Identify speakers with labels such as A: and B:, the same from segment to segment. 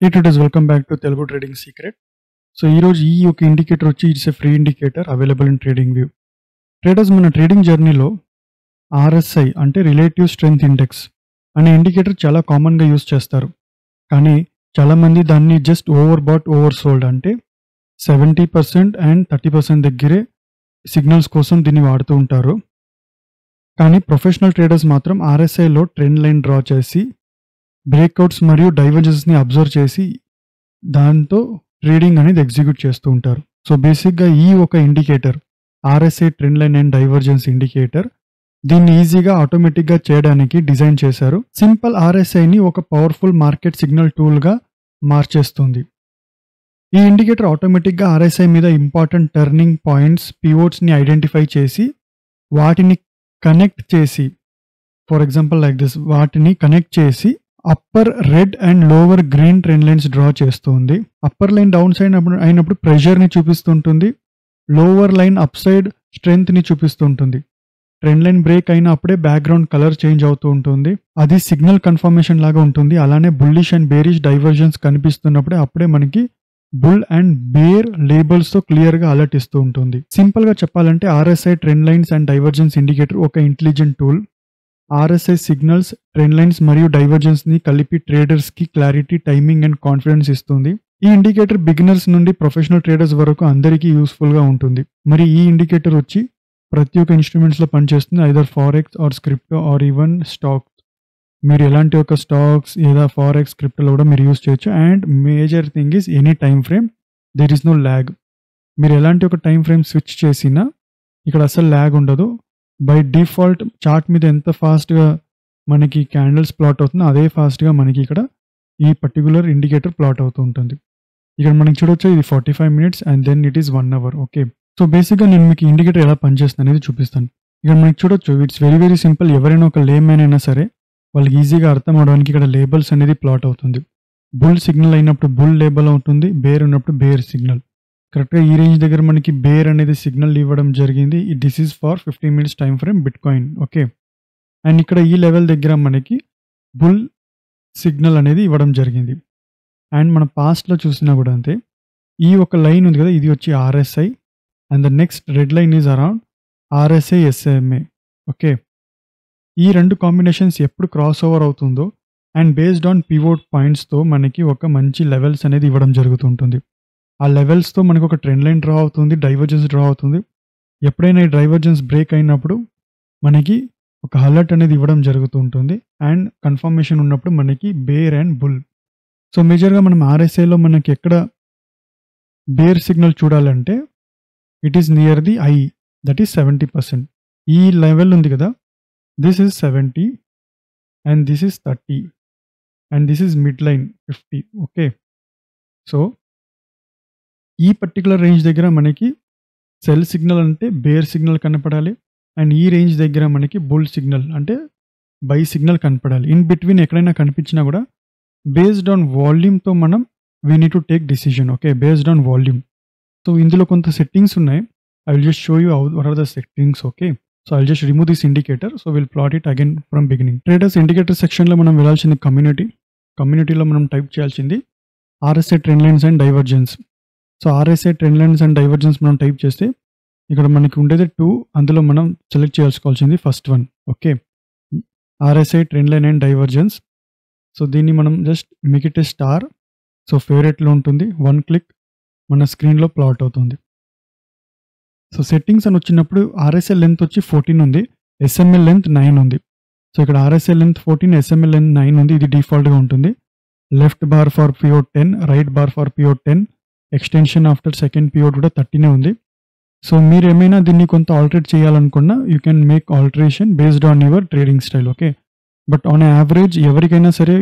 A: Hey traders, welcome back to Telugu Trading Secret. So ఈ రోజు ఈ ఒక ఇండికేటర్ వచ్చి it's a free indicator available in trading view. Traders మన trading జర్నీలో RSI అంటే రిలేటివ్ స్ట్రెంగ్త్ ఇండెక్స్ అనే ఇండికేటర్ చాలా కామన్గా యూస్ చేస్తారు. కానీ చాలామంది దాన్ని just over bat over sold అంటే 70% అండ్ 30% దగ్గరే సిగ్నల్స్ కోసం దీన్ని వాడుతూ ఉంటారు. కానీ ప్రొఫెషనల్ ట్రేడర్స్ మాత్రం RSIలో ట్రెండ్ లైన్ డ్రా చేసి బ్రేక్అవుట్స్ మరియు డైవర్జెన్స్ని అబ్జర్వ్ చేసి దాంతో ట్రేడింగ్ అనేది ఎగ్జిక్యూట్ చేస్తూ ఉంటారు. సో బేసిక్గా ఈ ఒక indicator RSI trend line and divergence indicator దీన్ని ఈజీగా ఆటోమేటిక్గా చేయడానికి డిజైన్ చేశారు. సింపుల్ RSIని ఒక పవర్ఫుల్ మార్కెట్ సిగ్నల్ టూల్గా మార్చేస్తుంది. ఈ ఇండికేటర్ ఆటోమేటిక్గా RSI మీద ఇంపార్టెంట్ టర్నింగ్ పాయింట్స్ పివోట్స్ని ఐడెంటిఫై చేసి వాటిని కనెక్ట్ చేసి ఫర్ ఎగ్జాంపుల్ లైక్ దిస్ వాటిని కనెక్ట్ చేసి upper red and lower green trend lines draw చేస్తుంది. అప్పర్ లైన్ డౌన్ సైడ్ అయినప్పుడు ప్రెషర్ని చూపిస్తుంటుంది, లోవర్ లైన్ అప్ సైడ్ స్ట్రెంగ్త్ని చూపిస్తుంటుంది. ట్రెండ్ లైన్ బ్రేక్ అయినప్పుడే బ్యాక్గ్రౌండ్ కలర్ చేంజ్ అవుతూ ఉంటుంది, అది సిగ్నల్ కన్ఫర్మేషన్ లాగా ఉంటుంది. అలానే బుల్లిష్ అండ్ బేరిష్ డైవర్జెన్స్ కనిపిస్తున్నప్పుడే అప్పుడే మనకి బుల్ అండ్ బేర్ లేబుల్స్తో క్లియర్గా అలర్ట్ ఇస్తూ ఉంటుంది. సింపుల్గా చెప్పాలంటే RSI trend lines and divergence indicator ఒక intelligent tool. RSI signals, trend lines మరియు డైవర్జెన్స్ని కలిపి ట్రేడర్స్కి క్లారిటీ, టైమింగ్ అండ్ కాన్ఫిడెన్స్ ఇస్తుంది. ఈ ఇండికేటర్ బిగినర్స్ నుండి ప్రొఫెషనల్ ట్రేడర్స్ వరకు అందరికీ యూస్ఫుల్గా ఉంటుంది. మరి ఈ ఇండికేటర్ వచ్చి ప్రతి ఒక్క ఇన్స్ట్రుమెంట్స్లో పనిచేస్తుంది, either forex or crypto or even stocks. మీరు ఎలాంటి ఒక స్టాక్స్ లేదా ఫారెక్స్ స్క్రిప్టోలో కూడా మీరు యూస్ చేయొచ్చు. And major thing is any time frame there is no lag. మీరు ఎలాంటి ఒక టైం ఫ్రేమ్ స్విచ్ చేసినా ఇక్కడ అసలు ల్యాగ్ ఉండదు. బై డిఫాల్ట్ చార్ట్ మీద ఎంత ఫాస్ట్గా మనకి క్యాండిల్స్ ప్లాట్ అవుతుందో అదే ఫాస్ట్గా మనకి ఇక్కడ ఈ పర్టికులర్ ఇండికేటర్ ప్లాట్ అవుతూ ఉంటుంది. ఇక్కడ మనకి చూడొచ్చు ఇది 45 minutes and then it is 1 hour. Okay, so బేసిక్గా నేను మీకు ఇండికేటర్ ఎలా పనిచేస్తుంది అనేది చూపిస్తాను. ఇక్కడ మనకి చూడొచ్చు ఇట్స్ వెరీ వెరీ సింపుల్. ఎవరైనా ఒక లేమ్యాన్ అయినా సరే వాళ్ళకి ఈజీగా అర్థం అవడానికి ఇక్కడ లేబుల్స్ అనేది ప్లాట్ అవుతుంది. బుల్ సిగ్నల్ అయినప్పుడు బుల్ లేబుల్ అవుతుంది, బేర్ ఉన్నప్పుడు బేర్ సిగ్నల్. కరెక్ట్గా ఈ రేంజ్ దగ్గర మనకి బేర్ అనేది సిగ్నల్ ఇవ్వడం జరిగింది. This is for 15 minutes time frame bit coin. Okay, and ఇక్కడ ఈ లెవెల్ దగ్గర మనకి బుల్ సిగ్నల్ అనేది ఇవ్వడం జరిగింది. అండ్ మన పాస్ట్లో చూసినా కూడా అంతే. ఈ ఒక లైన్ ఉంది కదా, ఇది వచ్చి RSI and the next red line is around RSI SMA. Okay, ఈ రెండు కాంబినేషన్స్ ఎప్పుడు క్రాస్ ఓవర్ అవుతుందో అండ్ బేస్డ్ ఆన్ పివోట్ పాయింట్స్తో మనకి ఒక మంచి లెవెల్స్ అనేది ఇవ్వడం జరుగుతుంటుంది. ఆ లెవెల్స్తో మనకు ఒక ట్రెండ్ లైన్ డ్రా అవుతుంది, డైవర్జెన్స్ డ్రా అవుతుంది. ఎప్పుడైనా ఈ డైవర్జెన్స్ బ్రేక్ అయినప్పుడు మనకి ఒక అలర్ట్ అనేది ఇవ్వడం జరుగుతూ ఉంటుంది. అండ్ కన్ఫర్మేషన్ ఉన్నప్పుడు మనకి బేర్ అండ్ బుల్. సో మేజర్గా మనం RSIలో మనకి ఎక్కడ బేర్ సిగ్నల్ చూడాలంటే it is near the I, that is 70%. ఈ లెవెల్ ఉంది కదా, this is 70 and this is 30 and this is mid line 50. Okay, so ఈ పర్టికులర్ రేంజ్ దగ్గర మనకి సెల్ సిగ్నల్ అంటే బేర్ సిగ్నల్ కనపడాలి అండ్ ఈ రేంజ్ దగ్గర మనకి బుల్ సిగ్నల్ అంటే బై సిగ్నల్ కనపడాలి. ఇన్ బిట్వీన్ ఎక్కడైనా కనిపించినా కూడా బేస్డ్ ఆన్ వాల్యూమ్తో మనం we need to take decision. Okay, based on volume. So ఇందులో కొంత సెట్టింగ్స్ ఉన్నాయి. I will just show you what are the settings. Okay, so I just remove this indicator. So will plot it again from beginning. Traders indicator సెక్షన్లో మనం వెళ్ళాల్సింది కమ్యూనిటీలో మనం type చేయాల్సింది RSI trend lines and divergence. So RSI trend lines and divergence మనం type చేస్తే ఇక్కడ మనకి ఉండేది 2, అందులో మనం సెలెక్ట్ చేసుకోవాల్సింది first one. Okay, RSI trend line and divergence. So దీన్ని మనం just make it a star. So ఫేవరెట్లో ఉంటుంది, 1 click మన స్క్రీన్లో ప్లాట్ అవుతుంది. సో సెట్టింగ్స్ అని వచ్చినప్పుడు RSI లెంత్ వచ్చి 14 ఉంది, SMA లెంత్ 9 ఉంది. సో ఇక్కడ RSI లెంత్ 14, SMA లెంత్ 9 ఉంది, ఇది డిఫాల్ట్గా ఉంటుంది. Left bar for pivot 10, right bar for pivot 10, extension after second pivot కూడా 30 ఉంది. సో మీరు ఏమైనా దీన్ని కొంత ఆల్టరేట్ చేయాలనుకున్నా you can make alteration based on your trading style. Okay, but on average ఎవరికైనా సరే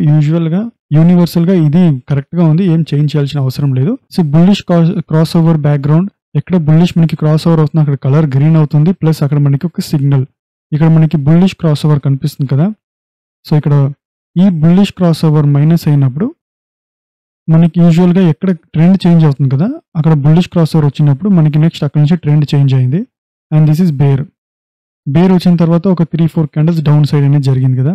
A: యూనివర్సల్గా ఇది కరెక్ట్గా ఉంది, ఏం చేంజ్ చేయాల్సిన అవసరం లేదు. So bullish cross over background, ఎక్కడ బుల్లిష్ మనకి క్రాస్ ఓవర్ అవుతుంది అక్కడ కలర్ గ్రీన్ అవుతుంది, ప్లస్ అక్కడ మనకి ఒక సిగ్నల్. ఇక్కడ మనకి బుల్లిష్ క్రాస్ ఓవర్ కనిపిస్తుంది కదా. సో ఇక్కడ ఈ బుల్లిష్ క్రాస్ ఓవర్ మైనస్ అయినప్పుడు మనకి యూజువల్గా ఎక్కడ ట్రెండ్ చేంజ్ అవుతుంది కదా, అక్కడ బుల్లిష్ క్రాస్ ఓవర్ వచ్చినప్పుడు మనకి నెక్స్ట్ అక్కడ నుంచి ట్రెండ్ చేంజ్ అయింది. అండ్ దిస్ ఈస్ బేర్ వచ్చిన తర్వాత ఒక 3-4 candles డౌన్ సైడ్ అనేది జరిగింది కదా.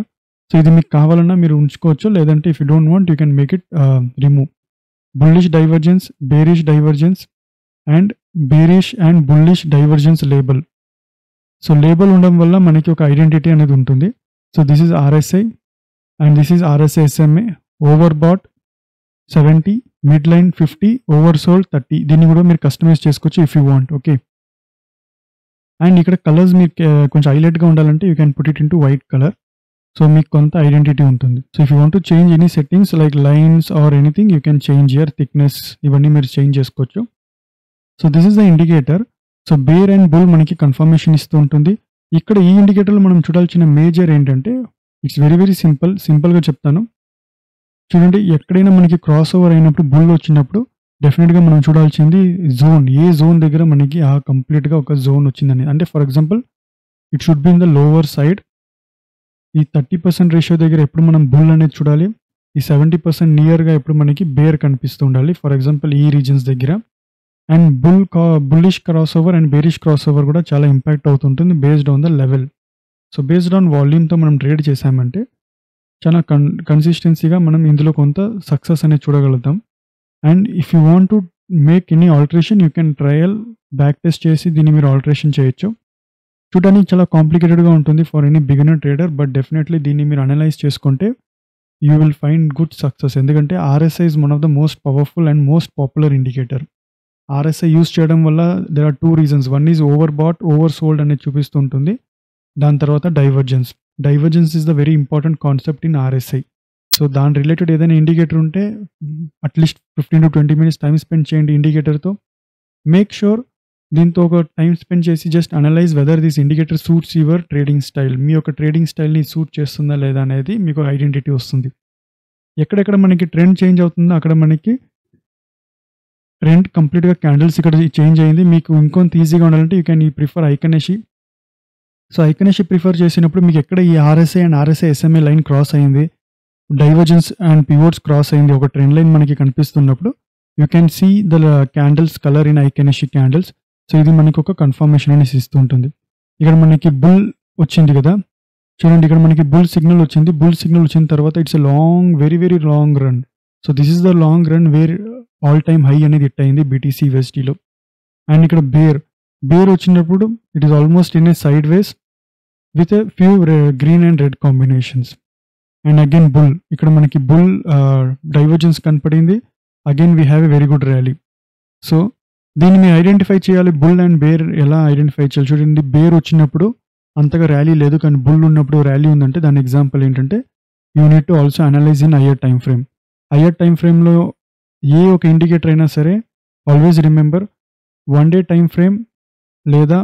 A: సో ఇది మీకు కావాలన్నా మీరు ఉంచుకోవచ్చు, లేదంటే if you don't want you can make it remove. Bullish divergence, bearish divergence and bearish and bullish divergence label. So label ఉండడం వల్ల మనకి ఒక ఐడెంటిటీ అనేది ఉంటుంది. So this is RSI and this is RSI SMA, overbought 70, mid line 50, oversold 30. దీన్ని కూడా మీరు customise చేసుకోవచ్చు if you want. Okay, and ఇక్కడ కలర్స్ మీకు కొంచెం హైలైట్గా ఉండాలంటే you can put it in to white colour. So మీకు కొంత ఐడెంటిటీ ఉంటుంది. So if you want to change any settings like lines or anything you can change here, thickness ఇవన్నీ మీరు చేంజ్ చేసుకోవచ్చు. So this is the indicator. So bear and bull మనకి confirmation ఇస్తూ ఉంటుంది. ఇక్కడ ఈ ఇండికేటర్లో మనం చూడాల్సిన మేజర్ ఏంటంటే ఇట్స్ వెరీ వెరీ సింపుల్గా చెప్తాను. చూడండి, ఎక్కడైనా మనకి క్రాస్ ఓవర్ అయినప్పుడు బుల్ వచ్చినప్పుడు డెఫినెట్గా మనం చూడాల్సింది జోన్, ఏ జోన్ దగ్గర మనకి కంప్లీట్గా ఒక జోన్ వచ్చిందని. అంటే for example it should be in the lower side. ఈ 30% రేషియో దగ్గర ఎప్పుడు మనం బుల్ అనేది చూడాలి, ఈ 70% నియర్గా ఎప్పుడు మనకి బేర్ కనిపిస్తూ ఉండాలి. ఫర్ ఎగ్జాంపుల్ ఈ రీజన్స్ దగ్గర. And bullish crossover and bearish crossover కూడా చాలా ఇంపాక్ట్ అవుతుంటుంది based on the level. So based on వాల్యూమ్తో మనం ట్రేడ్ చేసామంటే చాలా కన్సిస్టెన్సీగా మనం ఇందులో కొంత సక్సెస్ అనేది చూడగలుగుతాం. And if you want to make any alteration you can trial back test చేసి దీన్ని మీరు ఆల్టరేషన్ చేయొచ్చు. చూడడానికి చాలా కాంప్లికేటెడ్గా ఉంటుంది for any beginner trader, but definitely దీన్ని మీరు అనలైజ్ చేసుకుంటే you will find good success. ఎందుకంటే RSI is one of the most powerful and most popular indicator. RSI use చేయడం వల్ల there are 2 reasons. One is overbought, oversold అనేది చూపిస్తుంటుంది. దాని తర్వాత divergence is the very important concept in RSI. So దాని related ఏదైనా indicator ఉంటే at least 15 to 20 minutes time spend చేయండి ఇండికేటర్తో. మేక్ షూర్ దీంతో ఒక టైం స్పెండ్ చేసి just analyse whether this indicator suits your trading style. మీ యొక్క ట్రేడింగ్ స్టైల్ని సూట్ చేస్తుందా లేదా అనేది మీకు ఐడెంటిటీ వస్తుంది. ఎక్కడెక్కడ మనకి ట్రెండ్ చేంజ్ అవుతుందో అక్కడ మనకి ట్రెండ్ కంప్లీట్గా క్యాండిల్స్ ఇక్కడ చేంజ్ అయింది. మీకు ఇంకొంత ఈజీగా ఉండాలంటే you can prefer Heikin Ashi. So Heikin Ashi prefer చేసినప్పుడు మీకు ఎక్కడ ఈ RSI and RSI SMA line cross అయింది, డైవర్జెన్స్ అండ్ పివోట్స్ క్రాస్ అయింది, ఒక ట్రెండ్ లైన్ మనకి కనిపిస్తున్నప్పుడు you can see the candles colour in Heikin Ashi candles. So ఇది మనకి ఒక కన్ఫర్మేషన్ అనేసి ఇస్తూ ఉంటుంది. ఇక్కడ మనకి బుల్ వచ్చింది కదా, చూడండి ఇక్కడ మనకి బుల్ సిగ్నల్ వచ్చింది. బుల్ సిగ్నల్ వచ్చిన తర్వాత it's a long, very very long run. So this is the long run where all time high అనేది హిట్ అయింది BTC USDలో. అండ్ ఇక్కడ బేర్ వచ్చినప్పుడు it is almost in a sideways with a few green and red combinations. And again bull, ఇక్కడ మనకి bull divergence కనపడింది. Again we have a very good rally. So దీన్ని మీరు identify చేయాలి, bull and bear ఎలా identify చేయాలి. చూడండి, bear వచ్చినప్పుడు అంతగా ర్యాలీ లేదు, కానీ బుల్ ఉన్నప్పుడు ర్యాలీ ఉందంటే దాని ఎగ్జాంపుల్ ఏంటంటే you need to also analyse in higher time frame. Higher time ఫ్రేమ్లో ఏ ఒక ఇండికేటర్ అయినా సరే always remember 1 day time frame లేదా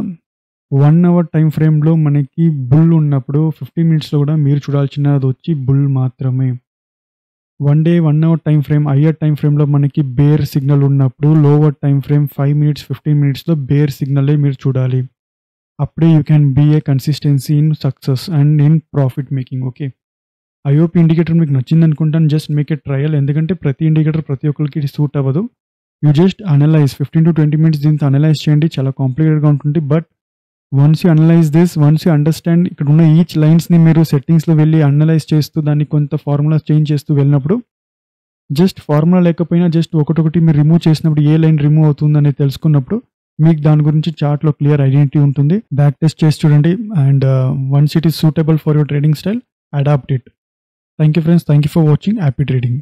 A: 1 hour టైం ఫ్రేమ్లో మనకి బుల్ ఉన్నప్పుడు 15 minutesలో కూడా మీరు చూడాల్సినది వచ్చి బుల్ మాత్రమే. 1 day 1 hour time frame, higher time ఫ్రేమ్లో మనకి బేర్ సిగ్నల్ ఉన్నప్పుడు లోవర్ టైం ఫ్రేమ్ 5 minutes 15 minutesలో బేర్ సిగ్నలే మీరు చూడాలి. అప్పుడే you can be a consistency in success and in profit making. Okay, I hope indicator మీకు నచ్చింది అనుకుంటాను. జస్ట్ మేక్ ఏ ట్రయల్, ఎందుకంటే ప్రతి ఇండికేటర్ ప్రతి ఒక్కరికి సూట్ అవ్వదు. You just analyse 15 to 20 minutes దీంతో అనలైజ్ చేయండి. చాలా కాంప్లికేటెడ్గా ఉంటుంది. But once you analyse this, once you understand ఇక్కడ ఉన్న ఈచ్ లైన్స్ని మీరు సెట్టింగ్స్లో వెళ్ళి అనలైజ్ చేస్తూ దాన్ని కొంత ఫార్ములా చేంజ్ చేస్తూ వెళ్ళినప్పుడు జస్ట్ ఫార్ములా లేకపోయినా జస్ట్ ఒకటొకటి మీరు రిమూవ్ చేసినప్పుడు ఏ లైన్ రిమూవ్ అవుతుంది అనేది తెలుసుకున్నప్పుడు మీకు దాని గురించి చార్ట్లో క్లియర్ ఐడెంటిటీ ఉంటుంది. బ్యాక్ టెస్ట్ చేసి చూడండి. And once it is suitable for your trading style, adapt it. Thank you friends. Thank you for watching. Happy trading.